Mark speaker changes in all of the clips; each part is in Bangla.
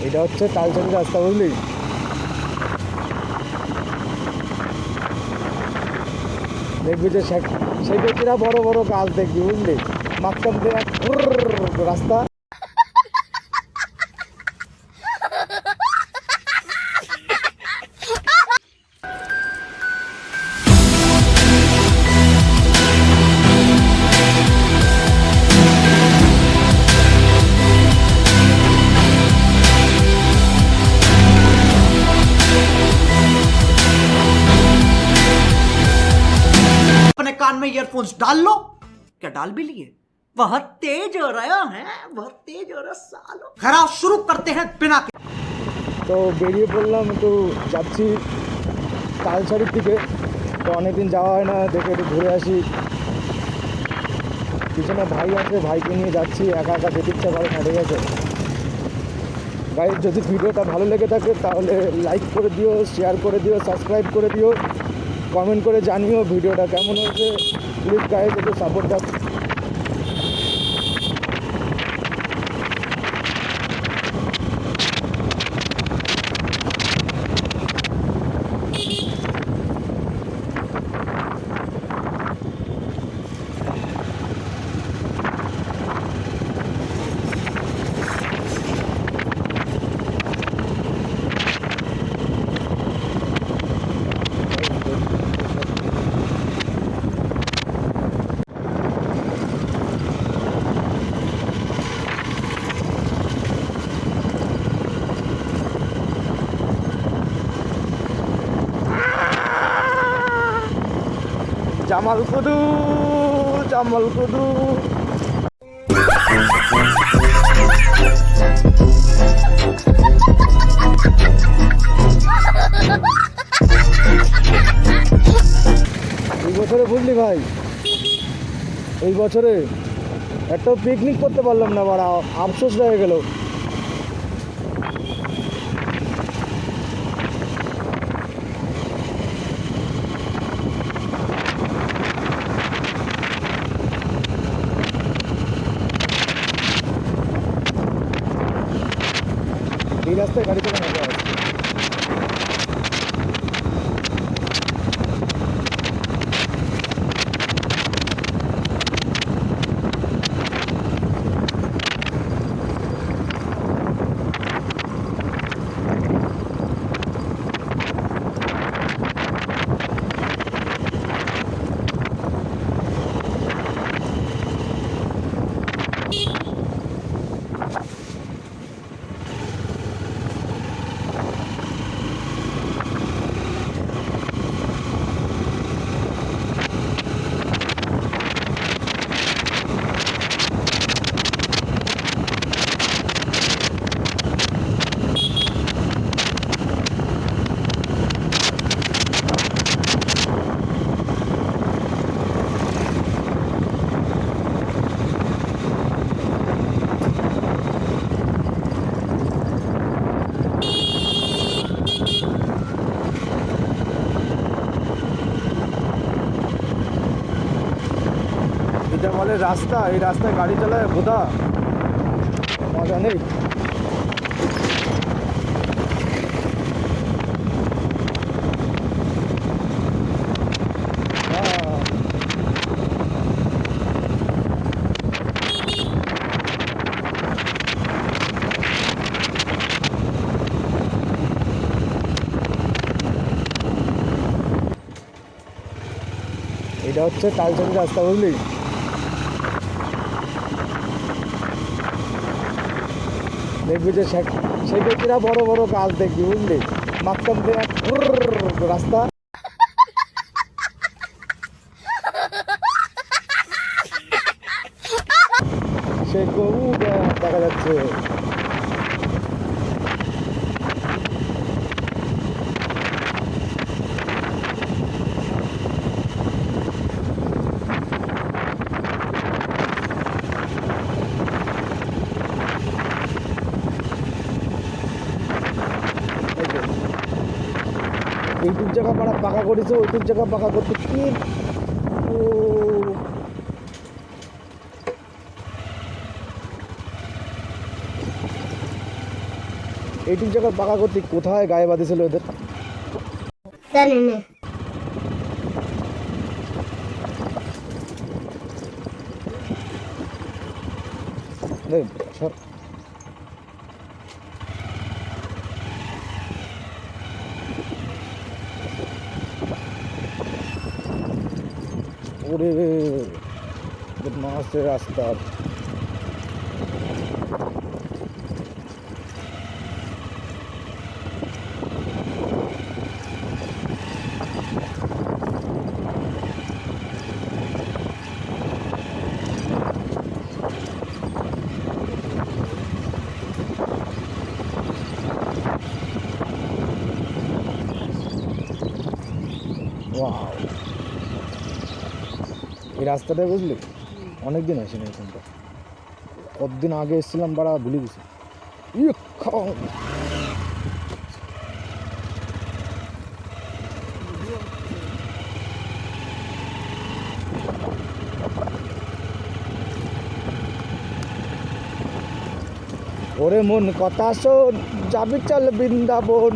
Speaker 1: এটা হচ্ছে তালচারি রাস্তা, বুঝলি? দেখবি যে সেই ব্যক্তিরা বড় বড় গাছ দেখবি, বুঝলি? মাঝখান দিয়ে রাস্তা।
Speaker 2: अपने कान में ईयरफोन्स डाल लो। क्या डाल भी लिए? बहुत तेज हो रहा है, बहुत तेज हो रहा सालो। खरा शुरू करते हैं बिना
Speaker 1: তো বেরিয়ে পড়লাম, একটু যাচ্ছি তালসারির দিকে। তো অনেকদিন যাওয়া হয় না, দেখে একটু ঘুরে আসি। পিছনে ভাই আছে, ভাইকে নিয়ে যাচ্ছি, একা একা যেতে ইচ্ছা করে না, ঠিক আছে? গাইজ, যদি ভিডিওটা ভালো লেগে থাকে তাহলে লাইক করে দিও, শেয়ার করে দিও, সাবস্ক্রাইব করে দিও, কমেন্ট করে জানিও ভিডিওটা কেমন হয়েছে। প্লিজ গাইজ, একটু সাপোর্টটা। জামালকুদু, জামালকুদু। এই বছরে, বুঝলি ভাই, এই বছরে একটা পিকনিক করতে পারলাম না, বড় আফসোস হয়ে গেল। এই রাস্তায় গাড়ি চালানো মজা আছে। এটা বলে রাস্তা, এই রাস্তায় গাড়ি চালায় বোধা মজা নেই। এটা হচ্ছে তালচারি রাস্তা, বুঝলি? দেখবি যে সেই ব্যক্তিরা বড় বড় গাছ দেখবি, বুঝলি? মাঝখান দিয়ে রাস্তা। সে গরু দেখা যাচ্ছে। এইটুক জায়গা পাকা করেছে, ওইটুক জায়গা পাকা করতে কি এইটুক জায়গা পাকা করতে কোথায় গায়ে বাঁধিয়েছিল এদের?
Speaker 3: জানি না।
Speaker 1: দেখ, সর। ওরে বদমাশের রাস্তা। ওয়াও, এই রাস্তাটা বুঝলি অনেক দিন আসেনি এখানটা। কতদিন আগে এসেছিলাম বাড়া ভুলে গেছি। ওরে মন কথা শোন, যাবি চল বৃন্দাবন,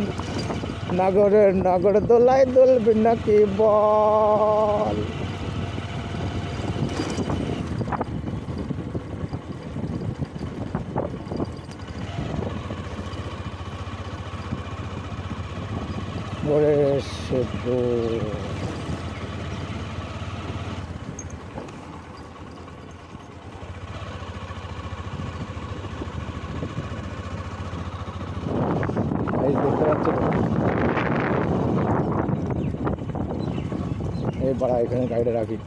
Speaker 1: নগরের নগর দোলায় দোলবি নাকি বল। ওরে সেদ্ধ এই দেখতে পাচ্ছ তো? এই বাড়া এখানে গাড়িটা রাখি।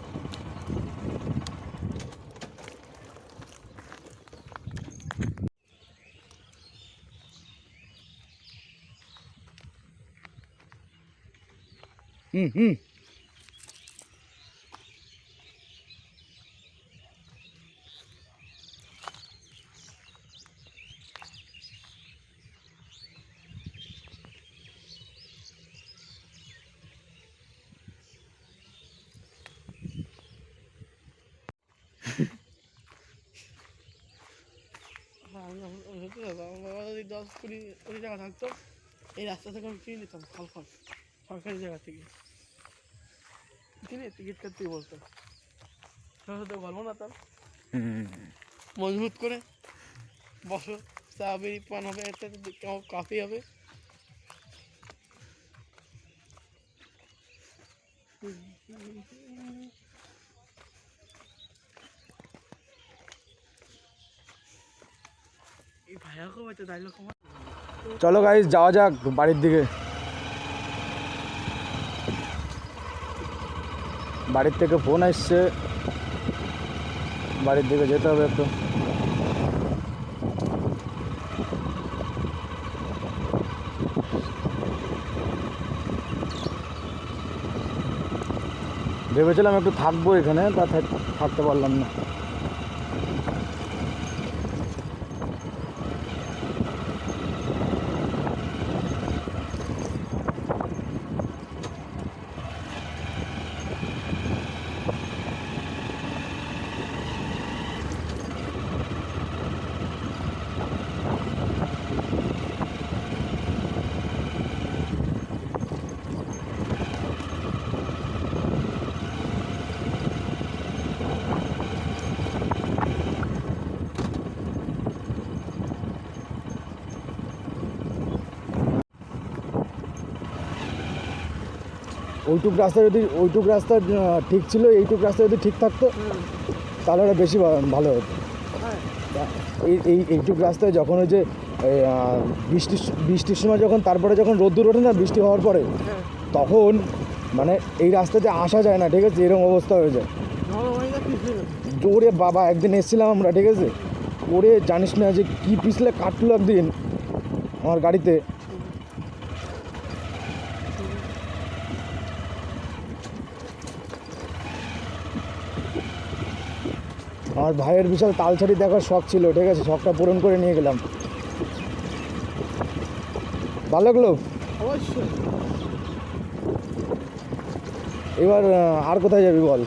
Speaker 1: হুম হুম
Speaker 4: যদি 10-20 টাকা থাকতো এই রাস্তা থেকে আমি কিনে নিতাম ফল সরকারি জায়গা থেকে কিনে টিকিট কাটতে বলতো সাথে বলবো না তার মজবুত করে বসো, চা বিড়ি পান হবে, একটা কফি হবে। এই ভাইয়াকে হয়তো দাইলো কমা।
Speaker 1: চলো গাইস যাওয়া যাক বাড়ির দিকে। বাড়ির থেকে ফোন আসছে, বাড়ির দিকে যেতে হবে একটু। ভেবেছিলাম একটু থাকবো এখানে, তা থাকতে পারলাম না। ওইটুক রাস্তা ঠিক ছিল, এইটুক রাস্তা যদি ঠিক থাকতো তাহলে ওটা বেশি ভালো হতো। এইটুক রাস্তায় যখন ওই যে বৃষ্টির সময় তারপরে যখন রোদ্দুর ওঠে না, বৃষ্টি হওয়ার পরে, তখন মানে এই রাস্তাতে আসা যায় না, ঠিক আছে, এরকম অবস্থা হয়ে যায়। জোরে বাবা একদিন এসেছিলাম আমরা, ঠিক আছে, ওরে জানিস না যে কি পিছলে কাটলো একদিন আমার গাড়িতে। আমার ভাইয়ের বিশাল তালছাড়ি দেখার শখ ছিল, ঠিক আছে, শখটা পূরণ করে নিয়ে গেলাম। ভালো লাগলো
Speaker 4: অবশ্যই।
Speaker 1: এবার আর কোথায় যাবি বল?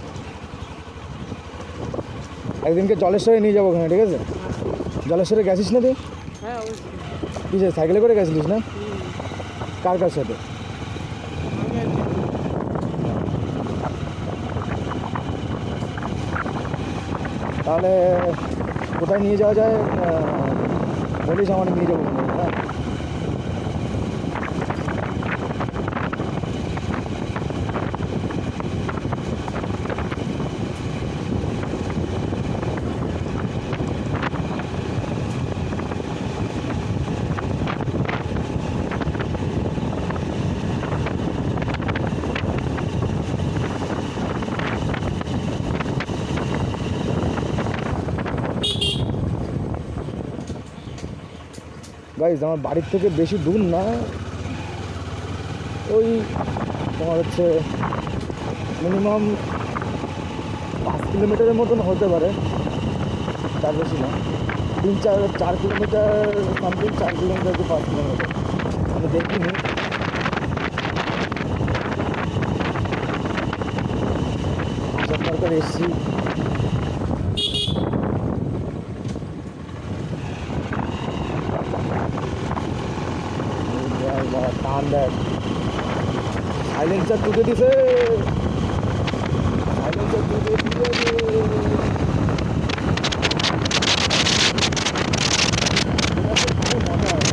Speaker 1: একদিনকে জলেশ্বরে নিয়ে যাবো ওখানে, ঠিক আছে, জলেশ্বরে গেছিস না তুই?
Speaker 4: হ্যাঁ অবশ্যই।
Speaker 1: কিসে সাইকেলে করে গেছিলিস না? কার কার সাথে?
Speaker 4: আমি আর জিতু।
Speaker 1: তাহলে কোথায় নিয়ে যাওয়া যায় বলিস, আমার নিয়ে যাবো মনে হয়, হ্যাঁ। গাইজ আমার বাড়ির থেকে বেশি দূর না, ওই তোমার হচ্ছে মিনিমাম 5 কিলোমিটারের মতন হতে পারে, তার বেশি না। 4 কিলোমিটার সামথিং, 4 কিলোমিটার কি 5 কিলোমিটার আমি দেখিনি। আসার দরকার এসছি। টান দেখ, সাইলেন্সার তুলে দিছে, সাইলেন্সার তুলে দিয়েছে। মজা হয়।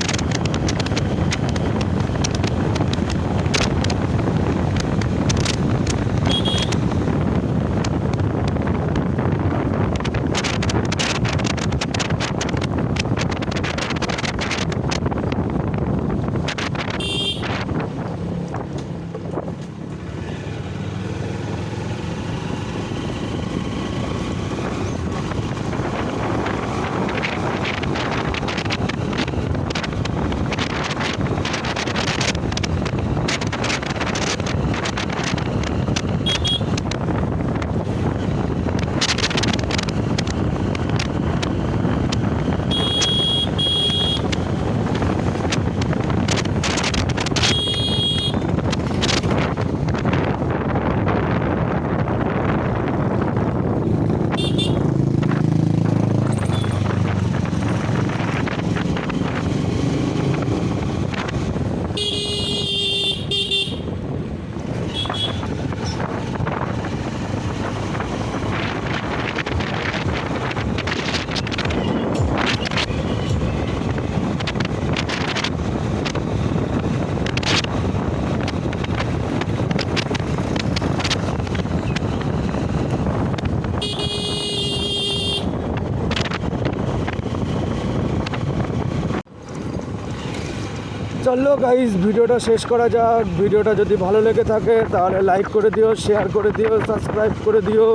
Speaker 1: চলো গাইজ ভিডিওটা শেষ করা যাক। ভিডিওটা যদি ভালো লেগে থাকে তাহলে লাইক করে দিও, শেয়ার করে দিও, সাবস্ক্রাইব করে দিও,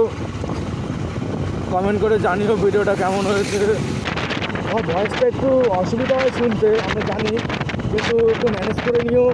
Speaker 1: কমেন্ট করে জানিও ভিডিওটা কেমন হয়েছে। আমার ভয়েসটা একটু অসুবিধা হয় শুনতে, আমরা জানি, কিন্তু একটু ম্যানেজ করে নিও।